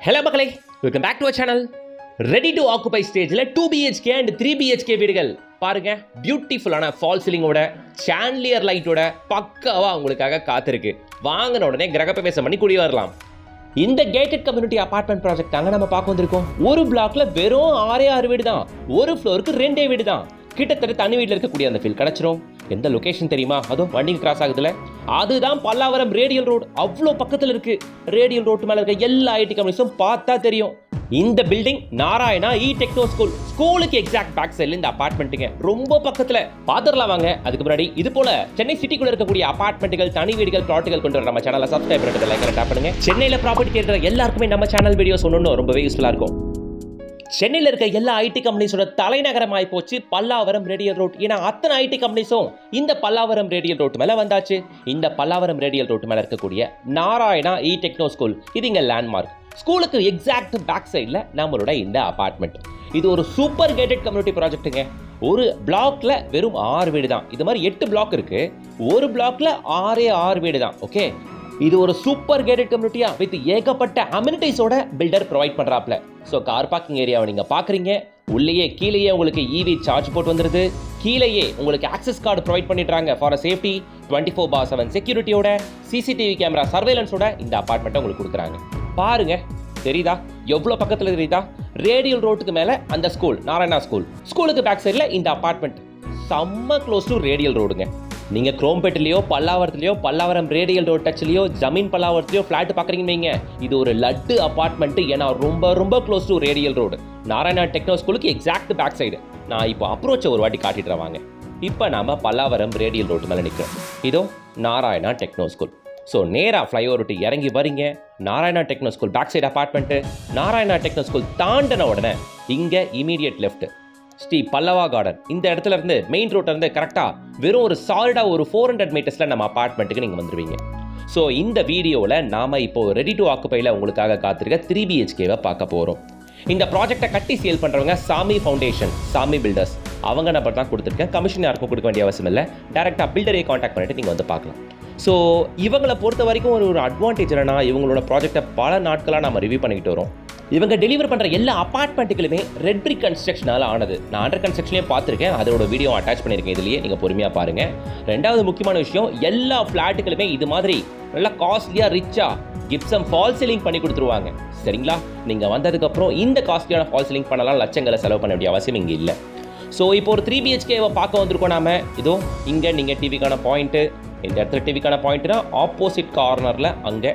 Hello மக்களே, welcome back to our channel. Ready to occupy ஸ்டேஜில் 2 BHK and 3 BHK வீடுகள் பாருங்க. பியூட்டிஃபுல்லான ஃபால் சீலிங்கோட சாண்ட்லியர் லைட்டோட பக்காவா உங்களுக்காக காத்திருக்கு. வாங்கின உடனே கிரகப்பிரவேசம் பண்ணி குடி வரலாம். இந்த கேட்டட் கம்யூனிட்டி அபார்ட்மெண்ட் ப்ராஜெக்ட் தாங்க நம்ம பார்க்க வந்திருக்கோம். ஒரு பிளாக்ல வெறும் 6 வீடு தான், ஒரு ஃப்ளோருக்கு 2 வீடு தான். கிட்டத்தட்ட தனி வீட்டில் இருக்கக்கூடிய அந்த ஃபீல் கிடைச்சிரும். எந்த லொகேஷன் தெரியுமா? அதுவும் வண்டிக்கு கிராஸ் ஆகுதுல, அதுதான் பல்லாவரம் ரேடியல் ரோடு. அவ்வளோ பக்கத்தில் இருக்கு. ரேடியல் ரோட்டு மேலே இருக்க எல்லா ஐடி கம்பெனிஸும் பார்த்தா தெரியும். இந்த பில்டிங் நாராயணா டெக்னோ ஸ்கூலுக்கு எக்ஸாக்ட் பேக் சைடில் இந்த அபார்ட்மெண்ட்டுங்க ரொம்ப பக்கத்தில். பார்த்துடலாம் வாங்க. அதுக்கு முன்னாடி இது போல சென்னை சிட்டிக்குள்ள இருக்கக்கூடிய அபார்ட்மெண்ட்டுகள், தனி வீடுகள், பிளாட்டுகள் கொண்டு வர நம்ம சேனலை சப்ஸ்கிரைப் பண்ணிட்டு லைக் பண்ணுங்க. சென்னையில் ப்ராப்பர்ட்டி கேட்குற எல்லாருக்குமே நம்ம சேனல் வீடியோஸ் ஒன்று ரொம்பவே யூஸ்ஃபுல்லாக இருக்கும். சென்னையில் இருக்க எல்லா ஐடி கம்பெனிஸோட தலைநகரமாய் போச்சு பல்லாவரம் ரேடியல் ரோட். ஏன்னா அத்தனை ஐடி கம்பெனிஸும் இந்த பல்லாவரம் ரேடியல் ரோட் மேலே வந்தாச்சு. இந்த பல்லாவரம் ரேடியல் ரோட் மேலே இருக்கக்கூடிய நாராயணா டெக்னோ ஸ்கூல் இது இங்கே லேண்ட்மார்க். ஸ்கூலுக்கு எக்ஸாக்ட் பேக் சைடில் நம்மளோட இந்த அபார்ட்மெண்ட். இது ஒரு சூப்பர் கேட்டட் கம்யூனிட்டி ப்ராஜெக்ட்டுங்க. ஒரு பிளாக்ல வெறும் 6 வீடு தான். இது மாதிரி 8 பிளாக் இருக்கு. ஒரு பிளாக்ல 6 வீடு தான். ஓகே, இது ஒரு சூப்பர் கேட்டட் கம்யூனிட்டியா வித் ஏகப்பட்ட அம்யூனிட்டிஸோட பில்டர் ப்ரொவைட் பண்றாப்ல. ஸோ கார் பார்க்கிங் ஏரியாவை நீங்க பாக்குறீங்க. உள்ளேயே கீழேயே உங்களுக்கு இவி சார்ஜ் போட்டு வந்துருது. கீழேயே உங்களுக்கு ஆக்சஸ் கார்டு ப்ரொவைட் பண்ணிடுறாங்க ஃபார் சேஃப்டி. 24/7 செக்யூரிட்டியோட, சிசிடிவி கேமரா சர்வேலன்ஸோட இந்த அபார்ட்மெண்ட்டை உங்களுக்கு கொடுக்குறாங்க. பாருங்க, தெரியுதா எவ்வளோ பக்கத்தில் தெரியுதா? ரேடியல் ரோட்டுக்கு மேலே அந்த ஸ்கூல், நாராயணா ஸ்கூலுக்கு பேக் சைடில் இந்த அபார்ட்மெண்ட். செம்ம க்ளோஸ் டு ரேடியல் ரோடுங்க. நீங்கள் குரோம்பேட்டிலையோ பல்லாவரம் ரேடியல் ரோட் டச்லையோ ஜமீன் பல்லாவரத்துலையோ ஃப்ளாட் பார்க்குறீங்கன்னு வைங்க, இது ஒரு லட்டு அபார்ட்மெண்ட்டு. ஏன்னா ரொம்ப close to radial road. Narayana techno ஸ்கூலுக்கு எக்ஸாக்ட் பேக் சைடு. நான் இப்போ அப்ரோச்சை ஒரு வாட்டி காட்டிட்டு வாங்க. இப்போ நாம் பல்லாவரம் ரேடியல் ரோட்டு மேலே நிற்கிறோம். இதோ நாராயணா டெக்னோ ஸ்கூல். ஸோ நேராக ஃப்ளைஓவர் விட்டு இறங்கி வரீங்க. Narayana techno school back side apartment. Narayana techno school தாண்டின உடனே இங்கே immediate left Sri Pallava garden. இந்த இடத்துல இருந்து மெயின் ரோட்ல இருந்து கரெக்டாக வெறும் ஒரு சாலிடா ஒரு 400 மீட்டர்ஸில் நம்ம அபார்ட்மெண்ட்டுக்கு நீங்கள் வந்துடுவீங்க. ஸோ இந்த வீடியோவில் நாம் இப்போ ரெடி டு ஆக்குபையில் உங்களுக்காக காத்திருக்க 3 BHKவை பார்க்க போகிறோம். இந்த ப்ராஜெக்டை கட்டி சேல் பண்ணுறவங்க சாமி ஃபவுண்டேஷன், சாமி பில்டர்ஸ். அவங்க நம்பர் தான் கொடுத்துருக்கேன். கமிஷன் யாருக்கும் கொடுக்க வேண்டிய அவசியம் இல்லை. டேரெக்டாக பில்டரே காண்டாக்ட் பண்ணிட்டு நீங்கள் வந்து பார்க்கலாம். ஸோ இவங்களை பொறுத்த வரைக்கும் ஒரு அட்வான்டேஜ் என்னன்னா, இவங்களோட ப்ராஜெக்டை பல நாட்களாக நம்ம ரிவ்யூ பண்ணிக்கிட்டு வரோம். இவங்க டெலிவர் பண்ணுற எல்லா அபார்ட்மெண்ட்டுகளுமே ரெட் பிரிக் கன்ஸ்ட்ரக்ஷனால் ஆனது. நான் அண்டர் கன்ஸ்ட்ரக்ஷனே பார்த்துருக்கேன். அதோட வீடியோ அட்டாச் பண்ணியிருக்கேன். இதுலேயே நீங்கள் பொறுமையாக பாருங்கள். ரெண்டாவது முக்கியமான விஷயம், எல்லா ஃப்ளாட்டுகளுமே இது மாதிரி நல்லா காஸ்ட்லியாக ரிச்சாக கிப்சம் ஃபால் சீலிங் பண்ணி கொடுத்துருவாங்க. சரிங்களா? நீங்கள் வந்ததுக்கப்புறம் இந்த காஸ்ட்லியான ஃபால் சீலிங் பண்ணலாம், லட்சங்களை செலவு பண்ண வேண்டிய அவசியம் இங்கே இல்லை. ஸோ இப்போ ஒரு 3 BHKவை பார்க்க வந்திருக்கோம் நாம. இதோ இங்கே நீங்கள் டிவிக்கான பாயிண்ட்டு, இந்த இடத்துல டிவிக்கான பாயிண்ட்டுனா ஆப்போசிட் கார்னரில் அங்கே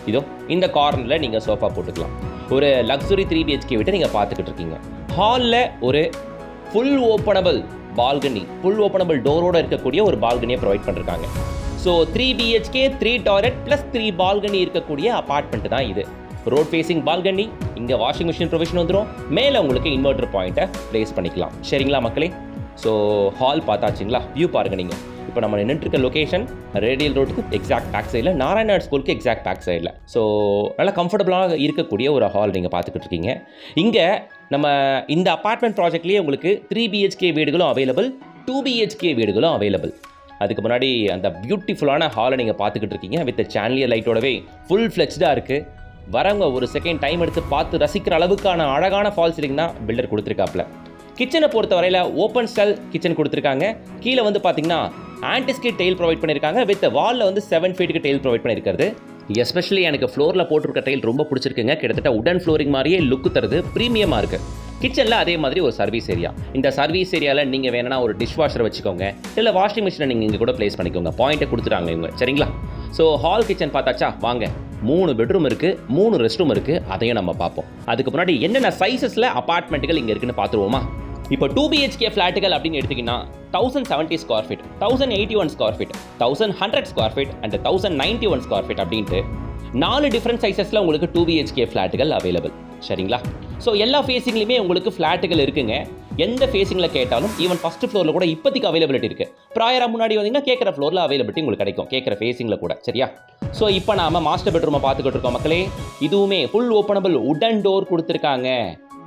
இதோ இந்த கார்னரில் நீங்கள் சோஃபா போட்டுக்கலாம். ஒரு லக்ஸுரி 3 BHK வீட்டை நீங்கள் பார்த்துக்கிட்டு இருக்கீங்க. ஹாலில் ஒரு full openable balcony, full openable டோரோடு இருக்கக்கூடிய ஒரு பால்கனியை ப்ரொவைட் பண்ணிருக்காங்க. So 3 BHK 3 toilet plus 3 balcony இருக்கக்கூடிய அபார்ட்மெண்ட் தான் இது. Road facing balcony. இங்கே வாஷிங் மிஷின் ப்ரொவிஷன் வந்துடும். மேலே உங்களுக்கு இன்வெர்டர் பாயிண்ட்டை ப்ளேஸ் பண்ணிக்கலாம். சரிங்களா மக்களே? So hall பார்த்தாச்சுங்களா? வியூ பாருங்கள். நீங்கள் இப்போ நம்ம நின்றுட்டுருக்க லொக்கேஷன் ரேடியல் ரோட்டுக்கு எக்ஸாக்ட் பேக் சைடில், நாராயணா ஸ்கூலுக்கு எக்ஸாக்ட் பேக் சைடில். ஸோ நல்லா கம்ஃபர்டபுளாக இருக்கக்கூடிய ஒரு ஹால் நீங்கள் பார்த்துக்கிட்டு இருக்கீங்க. இங்கே நம்ம இந்த அபார்ட்மெண்ட் ப்ராஜெக்ட்லேயே உங்களுக்கு 3 BHK வீடுகளும் அவைலபிள், 2 BHK வீடுகளும் அவைலபிள். அதுக்கு முன்னாடி அந்த பியூட்டிஃபுல்லான ஹாலை நீங்கள் பார்த்துக்கிட்டு இருக்கீங்க. வித் சாண்ட்லியர் லைட்டோடவே ஃபுல் ஃப்ளெக்ஸ்டாக இருக்குது. வரவங்க ஒரு செகண்ட் டைம் எடுத்து பார்த்து ரசிக்கிற அளவுக்கான அழகான ஃபால் சீலிங் தான் பில்டர் கொடுத்துருக்காப்புல. கிச்சனை பொறுத்த வரையில் ஓப்பன் ஸ்டைல் கிச்சன் கொடுத்துருக்காங்க. கீழே வந்து பார்த்தீங்கன்னா ஆன்டிஸ்கிட் டெயில் ப்ரொவைட் பண்ணியிருக்காங்க. வித் வாலில் வந்து 7 ஃபீட்டுக்கு டெயில் ப்ரொவைட் பண்ணியிருக்கிறது. எஸ்பெஷலி எனக்கு ஃப்ளோரில் போட்டிருக்க டெயில் ரொம்ப பிடிச்சிருக்குங்க. கிட்டத்தட்ட உடன் ஃப்ளோரிங் மாதிரியே லுக்கு தருது, ப்ரீமியமாக இருக்குது. கிச்சனில் அதே மாதிரி ஒரு சர்வீஸ் ஏரியா. இந்த சர்வீஸ் ஏரியாவில் நீங்கள் வேணும்னா ஒரு டிஷ் வாஷர் வச்சுக்கோங்க, இல்லை வாஷிங் மிஷினை நீங்கள் இங்கே கூட ப்ளேஸ் பண்ணிக்கோங்க. பாயிண்ட்டை கொடுத்துட்டாங்க இவங்க. சரிங்களா? ஸோ ஹால் கிச்சன் பார்த்தாச்சா? வாங்க. 3 பெட்ரூம் இருக்குது, 3 ரெஸ்ட் ரூம் இருக்குது. அதையும் நம்ம பார்ப்போம். அதுக்கு முன்னாடி என்னென்ன சைஸஸில் அபார்ட்மெண்ட்டுகள் இங்கே இருக்குன்னு பார்த்துருவோமா? இப்போ 2 BHK ஃப்ளாட்டுகள் அப்படின்னு எடுத்திங்கன்னா 1070 square feet, 1081 square feet, 1100 square feet and 1091 square feet அப்படின்ட்டு 4 டிஃப்ரெண்ட் சைஸஸில் உங்களுக்கு 2 BHK ஃப்ளாட்டுகள் அவைலபிள். சரிங்களா? ஸோ எல்லா ஃபேஸிங்லையுமே உங்களுக்கு ஃப்ளாட்டுகள் இருக்குங்க. எந்த ஃபேஸிங்கில் கேட்டாலும் ஈவன் ஃபஸ்ட் ஃப்ளோரில் கூட இப்போதைக்கு அவைலபிலிட்டி இருக்குது. ப்ராயராக முன்னாடி வந்தீங்கன்னா கேட்குற ஃப்ளோரில் அவைலபிலிட்டி உங்களுக்கு கிடைக்கும், கேட்குற ஃபேஸிங்கில் கூட. சரியா? ஸோ இப்போ நாம் மாஸ்டர் பெட்ரூமை பார்த்துக்கிட்டு இருக்கோம் மக்களே. இதுவுமே ஃபுல் ஓப்பனபிள் உடன் டோர் கொடுத்துருக்காங்க.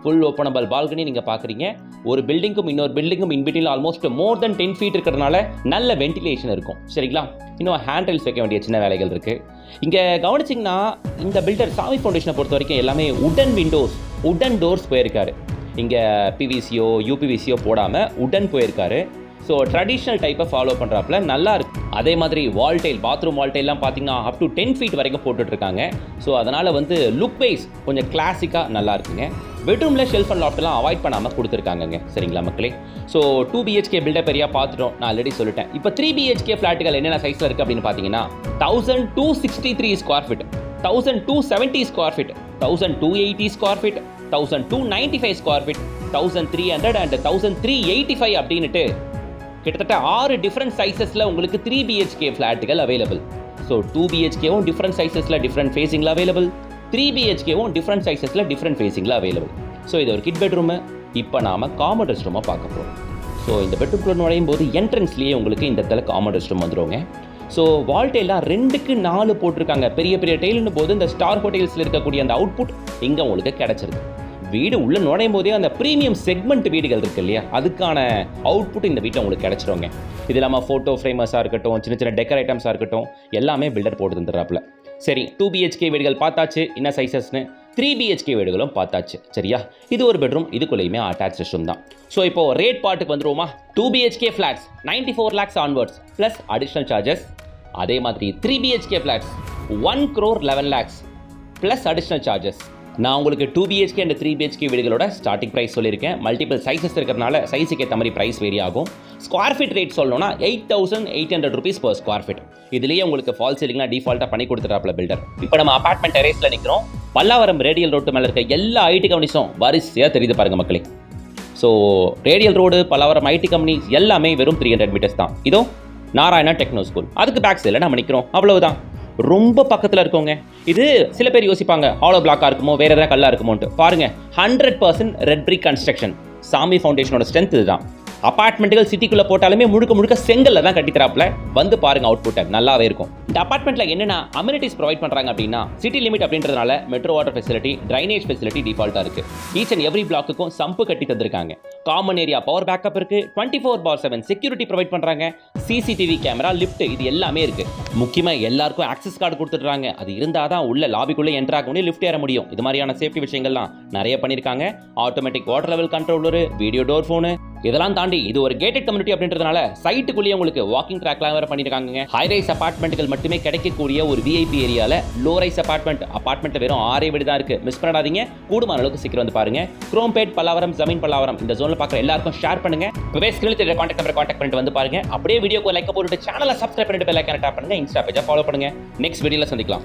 ஃபுல் ஓப்பனபிள் பால்கனி நீங்கள் பார்க்குறீங்க. ஒரு பில்டிங்கும் இன்னொரு பில்டிங்கும் இன்பிட்வீன் ஆல்மோஸ்ட் மோர் தென் 10 ஃபீட் இருக்கிறதுனால நல்ல வென்டிலேஷன் இருக்கும். சரிங்களா? இன்னும் ஹேண்ட் ரைல்ஸ் வைக்க வேண்டிய சின்ன வேலைகள் இருக்குது. இங்கே கவனிச்சிங்கன்னா இந்த பில்டர் சாமி ஃபவுண்டேஷனை பொறுத்த வரைக்கும் எல்லாமே உடன் விண்டோஸ், உடன் டோர்ஸ் போயிருக்காரு. இங்கே பிவிசியோ யூபிவிசியோ போடாமல் உடன் போயிருக்காரு. ஸோ ட்ரெடிஷ்னல் டைப்பை ஃபாலோ பண்ணுறாப்புல நல்லா இருக்கு. அதே மாதிரி வால் டைல், பாத்ரூம் வால் டைல்லாம் பார்த்தீங்கன்னா அப் டு 10 feet வரைக்கும் போட்டுட்ருக்காங்க. ஸோ அதனால் வந்து லுக் வைஸ் கொஞ்சம் கிளாசிக்காக நல்லா இருக்குங்க. பெட்ரூமில் ஷெல்ஃப் அண்ட் லாஃப்ட்லாம் அவாய்ட் பண்ணாமல் கொடுத்துருக்காங்க. சரிங்களா மக்களே? ஸோ 2 BHK பில்டப் ஏரியா பார்த்துட்டோம், நான் ஆல்ரெடி சொல்லிட்டேன். இப்போ 3 BHK ஃப்ளாட்டுகள் என்னென்ன சைஸில் இருக்குது அப்படின்னு பார்த்தீங்கன்னா 1263 square feet, 1270 square feet, 1280 square feet, 1295 square feet, 1300 and 1385 அப்படின்ட்டு கிட்டத்தட்ட 6 டிஃப்ரெண்ட் சைஸஸில் உங்களுக்கு 3 BHK ஃப்ளாட்டுகள் அவைலபிள். ஸோ 2 BHKவும் டிஃப்ரெண்ட் சைஸஸில் டிஃப்ரெண்ட் ஃபேஸிங்கில் அவைலபிள், 3 BHKவும் டிஃப்ரெண்ட் சைஸஸில் டிஃப்ரெண்ட் ஃபேஸிங்கில் அவைலபிள். ஸோ இது ஒரு கிட் பெட்ரூமு. இப்போ நாம் காமன் ரெஸ்ட் ரூமாக பார்க்க போகிறோம். ஸோ இந்த பெட்ரூம்குள்ளே நுழையும் போது என்ட்ரன்ஸ்லேயே உங்களுக்கு இந்த இடத்துல காமன் ரெஸ்ட் ரூம் வந்துடுங்க. ஸோ வால் டைலாம் 2க்கு 4 போட்டிருக்காங்க. பெரிய பெரிய டைல்னு போது இந்த ஸ்டார் ஹோட்டல்ஸில் இருக்கக்கூடிய அந்த அவுட்புட் இங்கே உங்களுக்கு கிடச்சிருது. வீடு உள்ளே நுழையும் போதே அந்த ப்ரீமியம் செக்மெண்ட் வீடுகள் இருக்குது இல்லையா, அதுக்கான அவுட்புட் இந்த வீட்டை உங்களுக்கு கிடச்சிருங்க. இது இல்லாமல் ஃபோட்டோ ஃப்ரேமர்ஸாக இருக்கட்டும், சின்ன சின்ன டெக்கர் ஐட்டம்ஸாக இருக்கட்டும், எல்லாமே பில்டர் போட்டு தந்துடுறாப்புல. சரி, 2 BHK வீடுகள் பார்த்தாச்சு, என்ன சைஸஸ்னு. 3 BHK வீடுகளும் பார்த்தாச்சு. சரியா? இது ஒரு பெட்ரூம், இதுக்குள்ளேயுமே அட்டாச் ரெஸ்ட் ரூம் தான். ஸோ இப்போ ரேட் பார்ட்டுக்கு வந்துருவோமா? 2 BHK flats 94 lakhs onwards plus additional charges. அதே மாதிரி 3 BHK flats 1 crore 11 lakhs plus additional charges. நான் உங்களுக்கு 2 BHK அண்ட் 3 BHK வீடுகளோட ஸ்டார்டிங் ப்ரைஸ் சொல்லியிருக்கேன். மல்டிபிள் சைஸஸ் இருக்கிறதுனால சைஸுக்கு ஏற்ற மாதிரி ப்ரைஸ் வேரி ஆகும். ஸ்கொயர் ஃபீட் ரேட் சொல்லணும்னா 8,800 rupees per ஸ்கொயர் ஃபீட். இதுலேயே உங்களுக்கு ஃபால் சீலிங்லாம் டிஃபால்ட்டாக பண்ணி கொடுத்துட்டாப்ல பில்டர். இப்போ நம்ம அபார்ட்மெண்ட் டெரேஸில் நிற்கிறோம். பல்லாவரம் ரேடியல் ரோட்டு மேலே இருக்க எல்லா ஐடி கம்பெனிஸும் வரிசையாக தெரியுது பாருங்க மக்களே. So radial road, Pallavaram IT companies எல்லாமே வெறும் 300 meters தான். இதோ நாராயணா டெக்னோ ஸ்கூல், அதுக்கு பேக் சைடில் நம்ம நிற்கிறோம். அவ்வளவுதான், ரொம்ப பக்கத்தில் இருக்கோங்க. இது சில பேர் யோசிப்பாங்க ஹாலோ பிளாக்காக இருக்குமோ, வேறு எதாவது கல்லாக இருக்குமோன்ட்டு. பாருங்கள், 100% ரெட் பிரிக் கன்ஸ்ட்ரக்ஷன். சாமி ஃபவுண்டேஷனோட ஸ்ட்ரென்த் இதுதான். அபார்ட்மெண்ட்டுகள் சிட்டிக்குள்ளே போட்டாலுமே முழுக்க முழுக்க செங்கல்ல தான் கட்டித்தராப்புல. வந்து பாருங்க அவுட்புட்டை, நல்லாவே இருக்கும். இந்த அபார்ட்மெண்ட்டில் என்னென்ன அம்யூனிட்டிஸ் ப்ரொவைட் பண்ணுறாங்க அப்படின்னா, சிட்டி லிமிட் அப்படின்றதுனால metro water facility, drainage facility டிஃபால்ட்டாக இருக்குது. ஈச் அண்ட் எவ்ரி பிளாக்குக்கும் சம்பு கட்டி தந்திருக்காங்க. காமன் ஏரியா பவர் பேக்கப் இருக்குது. 24/7 செக்யூரிட்டி ப்ரொவைட் பண்ணுறாங்க. CCTV கேமரா, லிஃப்ட், இது எல்லாமே இருக்குது. முக்கியமாக எல்லாருக்கும் ஆக்சஸ் கார்டு கொடுத்துட்றாங்க. அது இருந்தால் தான் உள்ள லாபிக்குள்ளே என்ட்ரு ஆக முடியும், லிஃப்ட் ஏற முடியும். இது மாதிரியான சேஃப்டி விஷயங்கள்லாம் நிறைய பண்ணியிருக்காங்க. Automatic water level controller, video door phone, இதெல்லாம் தாண்டி இது ஒரு கேட்டட் கம்யூனிட்டி அப்படின்றதுனால சைட்டுக்குள்ளேயே உங்களுக்கு வாக்கிங் ட்ராக்லாம் வேற பண்ணிருக்காங்க. ஹை ரைஸ் அபார்ட்மெண்ட்டுகள் மட்டுமே கிடைக்கக்கூடிய ஒரு VIP ஏரியால லோ ரைஸ் அபார்ட்மெண்ட்ல வெறும் 6 வீடு தான் இருக்கு. மிஸ் பண்ணாதீங்க, கூடுமான அளவுக்கு சீக்கிரம் வந்து பாருங்க. குரோம்பேட், பல்லாவரம், ஜமீன் பல்லாவரம் இந்த ஜோன்ல பார்க்குற எல்லாருக்கும் ஷேர் பண்ணுங்க. இப்பவே ஸ்கிரீன்ல தெரிய கான்டாக்ட் பண்ணிட்டு வந்து பாருங்க. அப்படியே வீடியோக்கு லைக் போட்டுட்டு சேனலை சப்ஸ்கிரைப் பண்ணிட்டு பெல் ஐகானை டாப் பண்ணுங்க. இன்ஸ்டா பேஜை ஃபாலோ பண்ணுங்க. நெக்ஸ்ட் வீடியோல சந்திக்கலாம்.